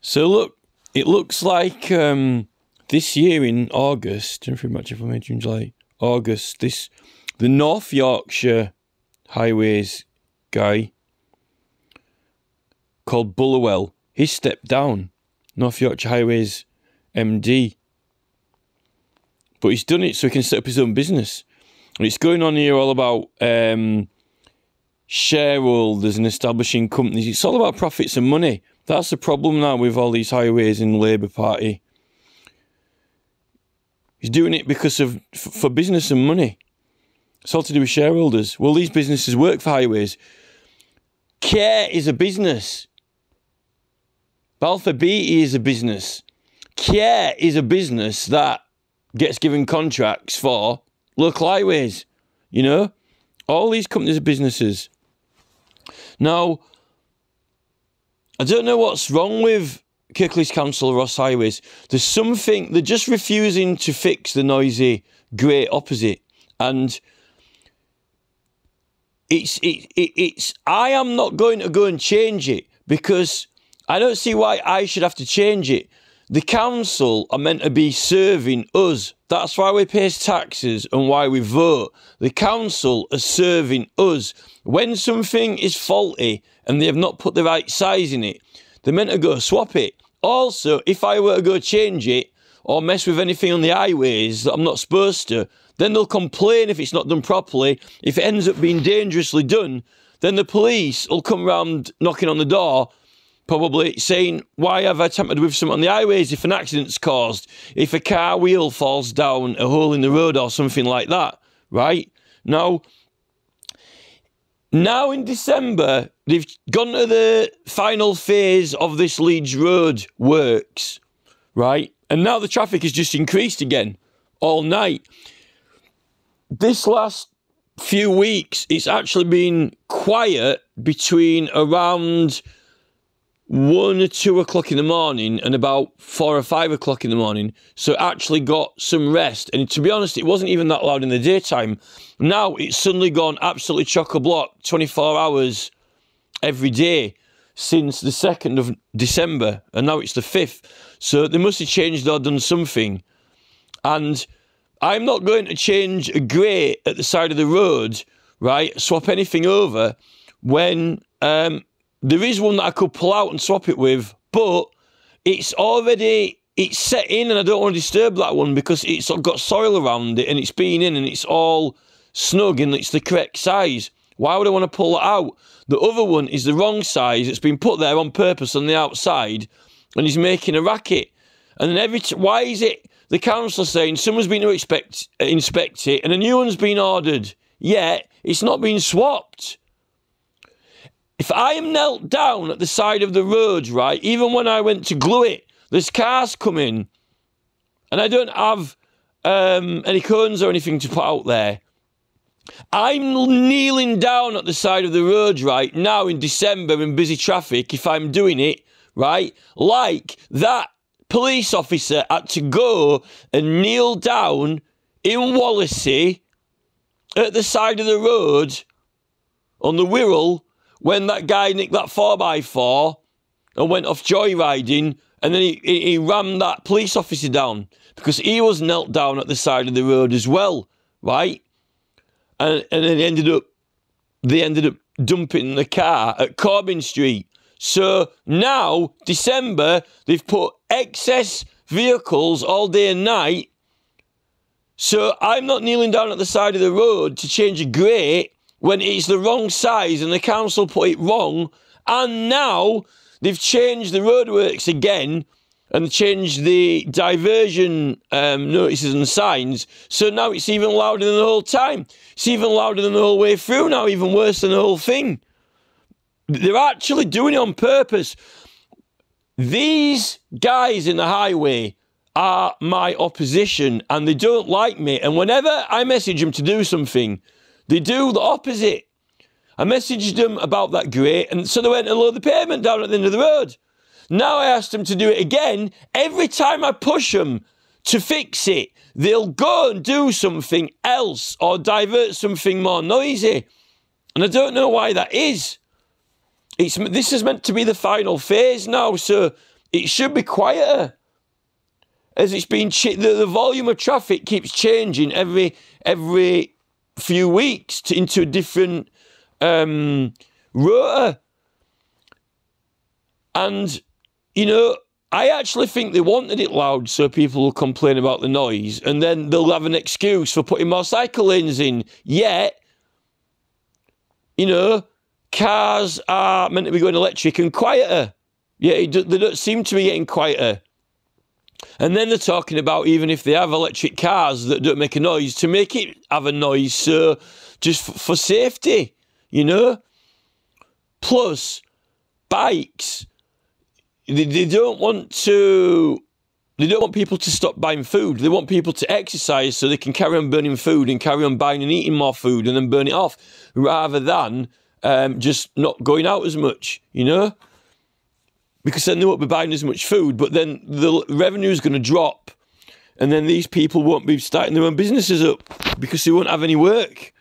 So look, it looks like this year in August, June, July, August, the North Yorkshire Highways guy called Bullerwell, he stepped down, North Yorkshire Highways MD. But he's done it so he can set up his own business. And it's going on here all about shareholders and establishing companies. It's all about profits and money. That's the problem now with all these highways in the Labour Party. He's doing it because of for business and money. It's all to do with shareholders. Well, these businesses work for highways. Care is a business. Balfour Beatty is a business. Care is a business that gets given contracts for local highways. You know? All these companies are businesses. Now, I don't know what's wrong with Kirklees Council or Ross Highways. There's something, they're just refusing to fix the noisy grey opposite. And I am not going to go and change it because I don't see why I should have to change it. The council are meant to be serving us. That's why we pay taxes and why we vote. The council are serving us. When something is faulty and they have not put the right size in it, they're meant to go swap it. Also, if I were to go change it or mess with anything on the highways that I'm not supposed to, then they'll complain if it's not done properly. If it ends up being dangerously done, then the police will come round knocking on the door, probably saying, why have I tampered with something on the highways if an accident's caused, if a car wheel falls down a hole in the road or something like that, right? Now in December, they've gone to the final phase of this Leeds Road works, right? And now the traffic has just increased again all night. This last few weeks, it's actually been quiet between around 1 or 2 o'clock in the morning and about 4 or 5 o'clock in the morning. So it actually got some rest. And to be honest, it wasn't even that loud in the daytime. Now it's suddenly gone absolutely chock-a-block 24 hours every day since the 2nd of December. And now it's the 5th. So they must have changed or done something. And I'm not going to change a grate at the side of the road, right? Swap anything over when there is one that I could pull out and swap it with, but it's set in and I don't want to disturb that one because it's got soil around it and it's been in and it's all snug and it's the correct size. Why would I want to pull it out? The other one is the wrong size. It's been put there on purpose on the outside and he's making a racket. And then why is it the council saying someone's been to inspect it and a new one's been ordered, yet it's not been swapped? If I am knelt down at the side of the road, right, even when I went to glue it, there's cars coming and I don't have any cones or anything to put out there. I'm kneeling down at the side of the road right now in December in busy traffic if I'm doing it, right, like that police officer had to go and kneel down in Wallasey at the side of the road on the Wirral when that guy nicked that 4x4 and went off joyriding and then he rammed that police officer down because he was knelt down at the side of the road as well, right? And then they ended up dumping the car at Corbin Street. So now, December, they've put excess vehicles all day and night. So I'm not kneeling down at the side of the road to change a grate when it's the wrong size and the council put it wrong. And now they've changed the roadworks again and changed the diversion notices and signs. So now it's even louder than the whole time. It's even louder than the whole way through now, even worse than the whole thing. They're actually doing it on purpose. These guys in the highway are my opposition and they don't like me. And whenever I message them to do something, they do the opposite. I messaged them about that grate and so they went and lowered the pavement down at the end of the road. Now I asked them to do it again. Every time I push them to fix it, they'll go and do something else or divert something more noisy. And I don't know why that is. This is meant to be the final phase now, so it should be quieter. As it's been, the volume of traffic keeps changing every few weeks into a different rota. And, you know, I actually think they wanted it loud so people will complain about the noise, and then they'll have an excuse for putting more cycle lanes in. Yet, you know, cars are meant to be going electric and quieter. Yeah, they don't seem to be getting quieter. And then they're talking about, even if they have electric cars that don't make a noise, to make it have a noise, so just for safety, you know? Plus, bikes, they don't want people to stop buying food. They want people to exercise so they can carry on burning food and carry on buying and eating more food and then burn it off, rather than just not going out as much, you know? Because then they won't be buying as much food, but then the revenue is going to drop, and then these people won't be starting their own businesses up because they won't have any work.